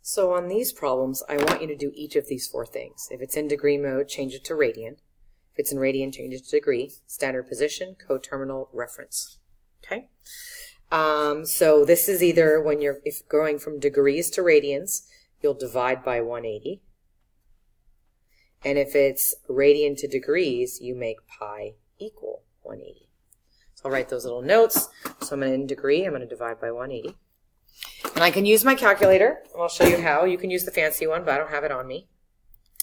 So on these problems, I want you to do each of these four things. If it's in degree mode, change it to radian. If it's in radian, change it to degree, standard position, coterminal, reference. Okay? So this is either when if going from degrees to radians, you'll divide by 180. And if it's radian to degrees, you make pi equal 180. So I'll write those little notes. So I'm in degree, I'm going to divide by 180. And I can use my calculator. I'll show you how. You can use the fancy one, but I don't have it on me.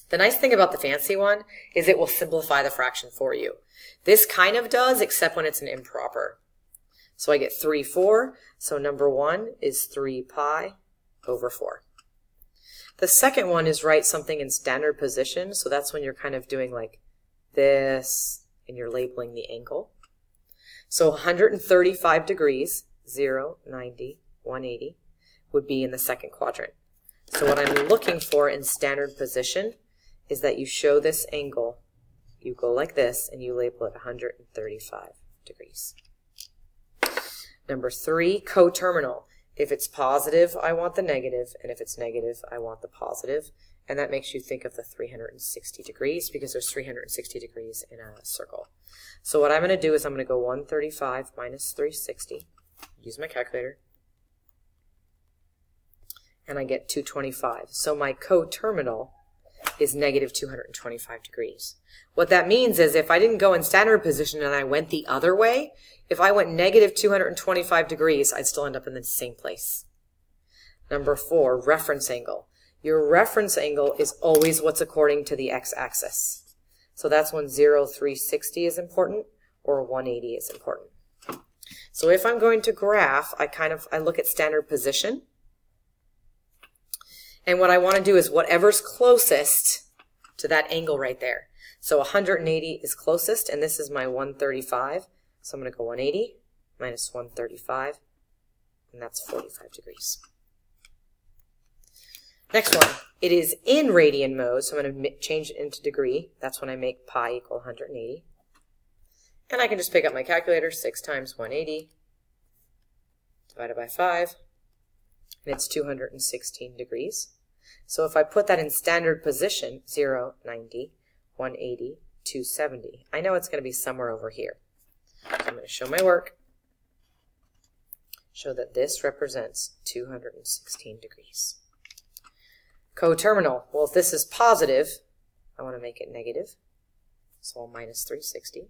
The nice thing about the fancy one is it will simplify the fraction for you. This kind of does, except when it's an improper. So I get 3, 4. So number 1 is 3 pi over 4. The second one is write something in standard position. So that's when you're kind of doing like this, and you're labeling the angle. So 135 degrees, 0, 90, 180, would be in the second quadrant. So what I'm looking for in standard position is that you show this angle. You go like this, and you label it 135 degrees. Number 3, coterminal. If it's positive, I want the negative, and if it's negative, I want the positive. And that makes you think of the 360 degrees, because there's 360 degrees in a circle. So what I'm going to do is I'm going to go 135 minus 360, use my calculator, and I get 225. So my coterminal is negative 225 degrees. What that means is if I didn't go in standard position and I went the other way, if I went negative 225 degrees, I'd still end up in the same place. Number 4, reference angle. Your reference angle is always what's according to the x-axis. So that's when 0, 360 is important, or 180 is important. So if I'm going to graph, I look at standard position. And what I want to do is whatever's closest to that angle right there. So 180 is closest, and this is my 135. So I'm going to go 180 minus 135, and that's 45 degrees. Next one. It is in radian mode, so I'm going to change it into degree. That's when I make pi equal 180. And I can just pick up my calculator, 6 times 180 divided by 5, and it's 216 degrees. So if I put that in standard position, 0, 90, 180, 270, I know it's going to be somewhere over here. So I'm going to show my work, show that this represents 216 degrees. Coterminal. Well, if this is positive, I want to make it negative. So I'll minus 360.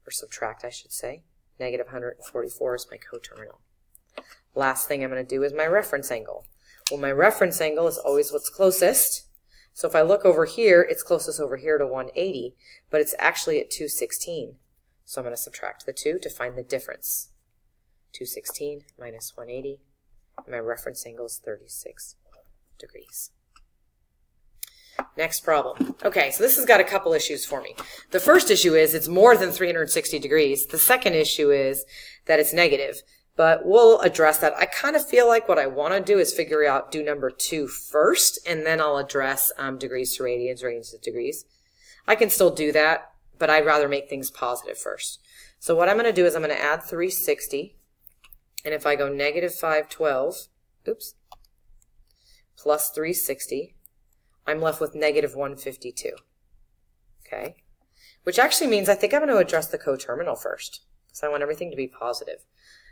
Or subtract, I should say. Negative 144 is my coterminal. Last thing I'm going to do is my reference angle. Well, my reference angle is always what's closest. So if I look over here, it's closest over here to 180, but it's actually at 216. So I'm going to subtract the 2 to find the difference. 216 minus 180, and my reference angle is 36 degrees. Next problem. Okay, so this has got a couple issues for me. The first issue is it's more than 360 degrees. The second issue is that it's negative. But we'll address that. I kind of feel like what I want to do is do number 2 first, and then I'll address degrees to radians, radians to degrees. I can still do that, but I'd rather make things positive first. So what I'm going to do is I'm going to add 360, and if I go negative 512, plus 360, I'm left with negative 152. Okay? Which actually means I think I'm going to address the coterminal first, because I want everything to be positive.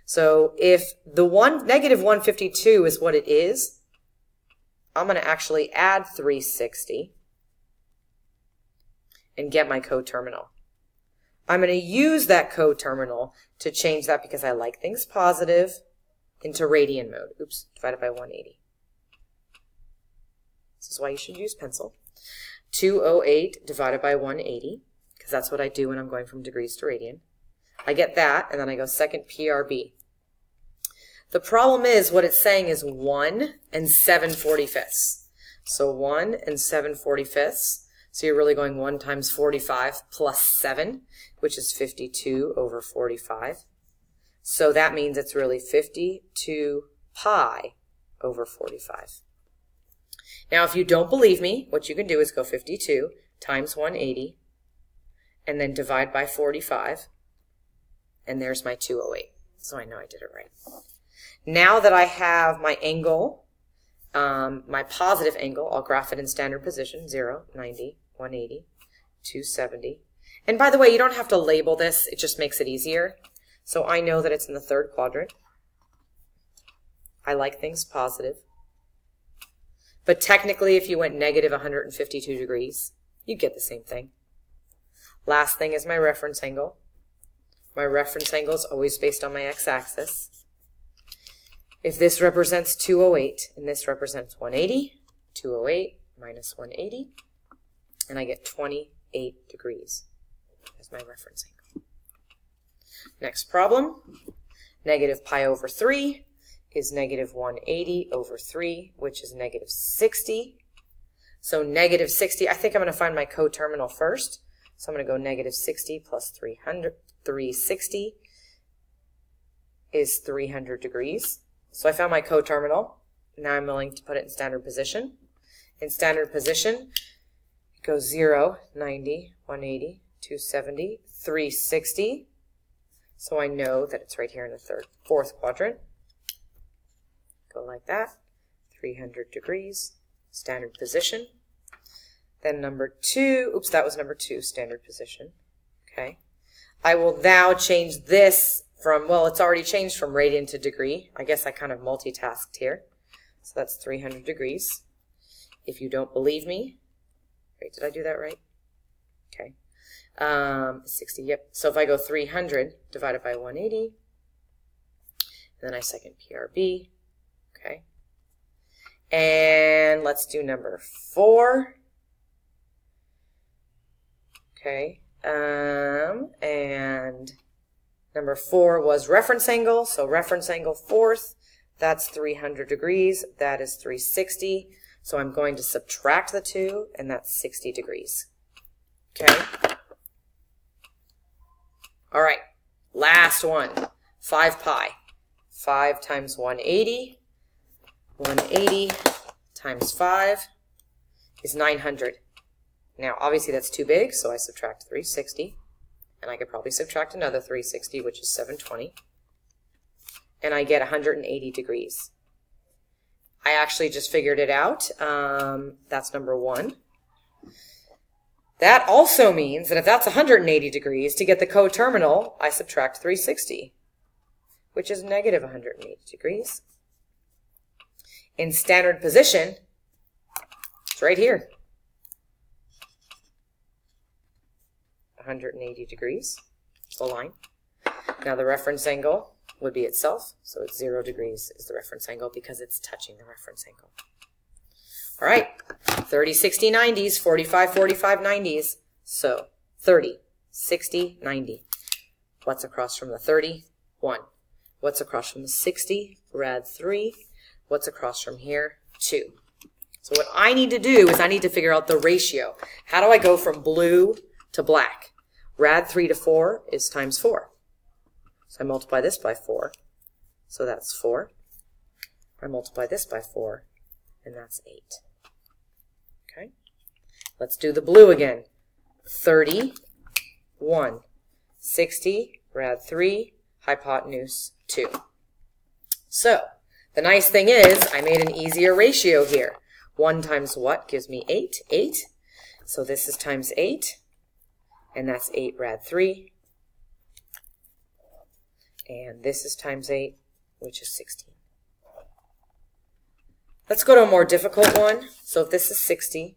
So if the negative 152 is what it is, I'm going to actually add 360 and get my coterminal. I'm going to use that coterminal to change that because I like things positive into radian mode. Divided by 180. This is why you should use pencil. 208 divided by 180, because that's what I do when I'm going from degrees to radian. I get that, and then I go second PRB. The problem is what it's saying is 1 and 7/45. So 1 and 7/45. So you're really going 1 times 45 plus 7, which is 52 over 45. So that means it's really 52 pi over 45. Now, if you don't believe me, what you can do is go 52 times 180 and then divide by 45. And there's my 208. So I know I did it right. Now that I have my angle, my positive angle, I'll graph it in standard position, 0, 90, 180, 270. And by the way, you don't have to label this, it just makes it easier. So I know that it's in the third quadrant. I like things positive. But technically, if you went negative 152 degrees, you'd get the same thing. Last thing is my reference angle. My reference angle is always based on my x-axis. If this represents 208 and this represents 180, 208 minus 180, and I get 28 degrees as my reference angle. Next problem, negative pi over 3 is negative 180 over 3, which is negative 60. So negative 60, I think I'm going to find my coterminal first. So I'm going to go negative 60 plus 360 is 300 degrees. So I found my coterminal. Now I'm willing to put it in standard position. In standard position, it goes 0, 90, 180, 270, 360. So I know that it's right here in the fourth quadrant. Go like that, 300 degrees, standard position. Then number 2, oops, that was number 2, standard position. Okay. I will now change this from, well, it's already changed from radian to degree. I guess I kind of multitasked here. So that's 300 degrees. If you don't believe me, wait, did I do that right? Okay. 60, yep. So if I go 300 divided by 180, and then I second PRB, okay. And let's do number 4. Okay. And number 4 was reference angle. So reference angle fourth, that's 300 degrees. That is 360. So I'm going to subtract the 2, and that's 60 degrees. Okay. All right. Last one. 5 pi. 5 times 180. 180 times 5 is 900. Now, obviously that's too big, so I subtract 360. And I could probably subtract another 360, which is 720. And I get 180 degrees. I actually just figured it out. That's number 1. That also means that if that's 180 degrees, to get the coterminal, I subtract 360, which is negative 180 degrees. In standard position, it's right here. 180 degrees, the line. Now the reference angle would be itself, so it's 0 degrees is the reference angle because it's touching the reference angle. All right, 30, 60, 90s, 45, 45, 90s. So 30, 60, 90. What's across from the 30? 1. What's across from the 60? Rad 3. What's across from here? 2. So what I need to do is I need to figure out the ratio. How do I go from blue to black? Rad 3 to 4 is times 4. So I multiply this by 4. So that's 4. I multiply this by 4, and that's 8. Okay. Let's do the blue again. 30, 1, 60, rad 3, hypotenuse 2. So the nice thing is I made an easier ratio here. 1 times what gives me 8? 8. So this is times 8, and that's 8 rad 3. And this is times 8, which is 16. Let's go to a more difficult one. So if this is 60,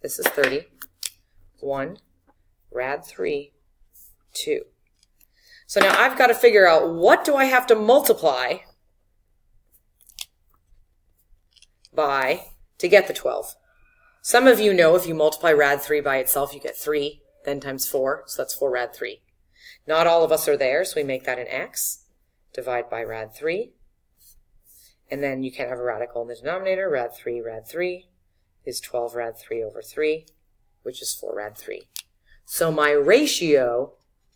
this is 30. 1, rad 3, 2. So now I've got to figure out what do I have to multiply by to get the 12. Some of you know if you multiply rad 3 by itself, you get 3, then times 4, so that's 4 rad 3. Not all of us are there, so we make that an x. Divide by rad 3. And then you can't have a radical in the denominator. Rad 3 is 12 rad 3 over 3, which is 4 rad 3. So my ratio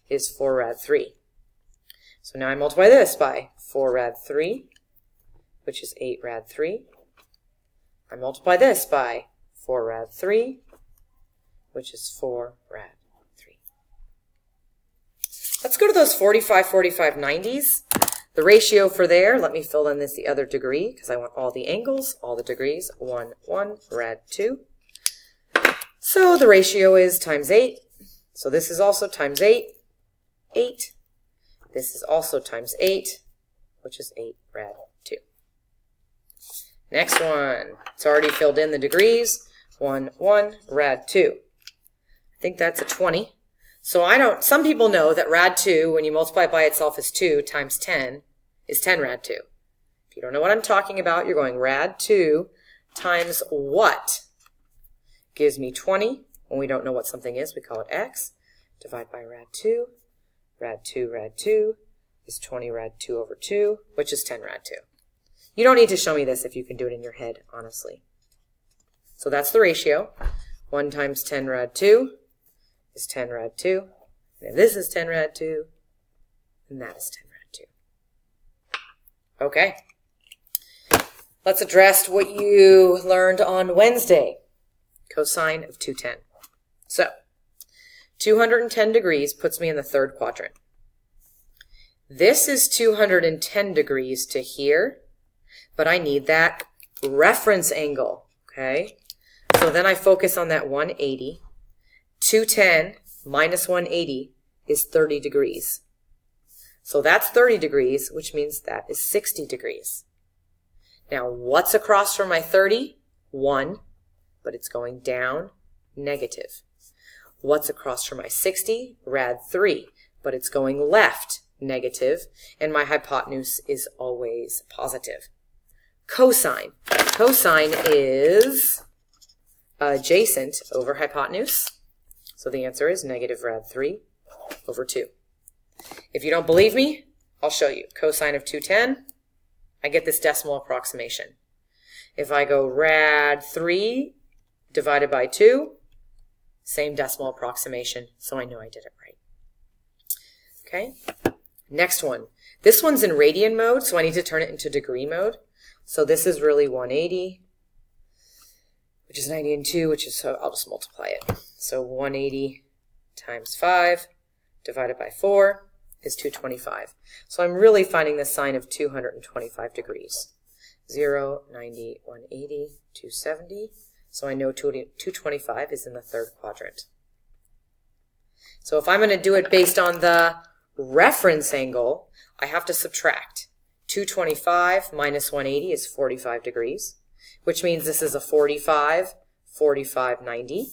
is 4 rad 3. So now I multiply this by 4 rad 3, which is 8 rad 3. I multiply this by 4 rad 3, which is 4 rad 3. Let's go to those 45, 45, 90s. The ratio for there, let me fill in this the other degree because I want all the angles, all the degrees, 1, 1, rad 2. So the ratio is times 8. So this is also times 8, 8. This is also times 8, which is 8 rad 2. Next one, it's already filled in the degrees, 1, 1, rad 2. I think that's a 20. So some people know that rad 2, when you multiply it by itself, is 2 times 10 is 10 rad 2. If you don't know what I'm talking about, you're going rad 2 times what? Gives me 20. When we don't know what something is, we call it x. Divide by rad 2. Rad 2 is 20 rad 2 over 2, which is 10 rad 2. You don't need to show me this if you can do it in your head, honestly. So that's the ratio. 1 times 10 rad 2 is 10 rad 2. And if this is 10 rad 2, then that is 10 rad 2. Okay. Let's address what you learned on Wednesday. Cosine of 210. So, 210 degrees puts me in the third quadrant. This is 210 degrees to here, but I need that reference angle, okay? So then I focus on that 180. 210 minus 180 is 30 degrees. So that's 30 degrees, which means that is 60 degrees. Now, what's across from my 30? 1, but it's going down, negative. What's across from my 60? Rad 3, but it's going left, negative, and my hypotenuse is always positive. Cosine. Cosine is adjacent over hypotenuse. So the answer is negative rad 3 over 2. If you don't believe me, I'll show you. Cosine of 210, I get this decimal approximation. If I go rad 3 divided by 2, same decimal approximation, so I know I did it right. Okay, next one. This one's in radian mode, so I need to turn it into degree mode. So this is really 180, which is 90 and 2, which is, so I'll just multiply it. So 180 times 5 divided by 4 is 225. So I'm really finding the sine of 225 degrees. 0, 90, 180, 270. So I know 225 is in the third quadrant. So if I'm going to do it based on the reference angle, I have to subtract. 225 minus 180 is 45 degrees, which means this is a 45, 45, 90.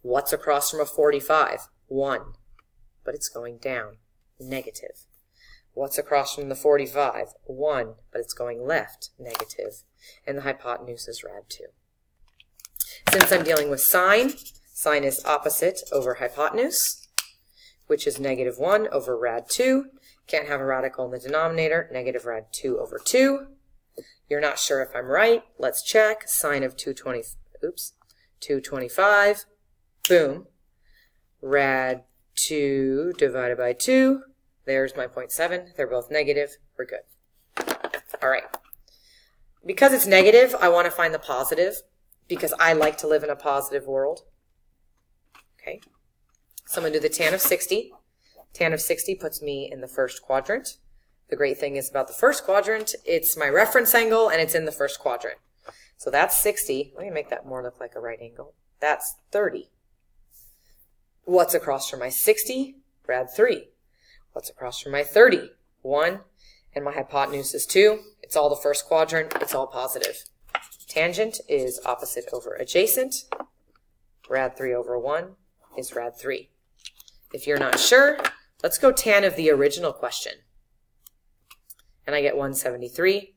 What's across from a 45? 1, but it's going down, negative. What's across from the 45? 1, but it's going left, negative. And the hypotenuse is rad 2. Since I'm dealing with sine, sine is opposite over hypotenuse, which is negative 1 over rad 2. Can't have a radical in the denominator, negative rad 2 over 2. You're not sure if I'm right. Let's check. Sine of 225. Boom. Rad 2 divided by 2. There's my 0.7. They're both negative. We're good. All right. Because it's negative, I want to find the positive because I like to live in a positive world. Okay. So I'm going to do the tan of 60. Tan of 60 puts me in the first quadrant. The great thing is about the first quadrant, it's my reference angle and it's in the first quadrant. So that's 60. Let me make that more look like a right angle. That's 30. What's across from my 60? Rad 3. What's across from my 30? 1. And my hypotenuse is 2. It's all the first quadrant. It's all positive. Tangent is opposite over adjacent. Rad 3 over 1 is rad 3. If you're not sure, let's go tan of the original question. And I get 173.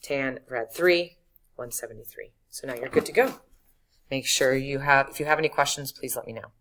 Tan rad 3, 173. So now you're good to go. Make sure if you have any questions, please let me know.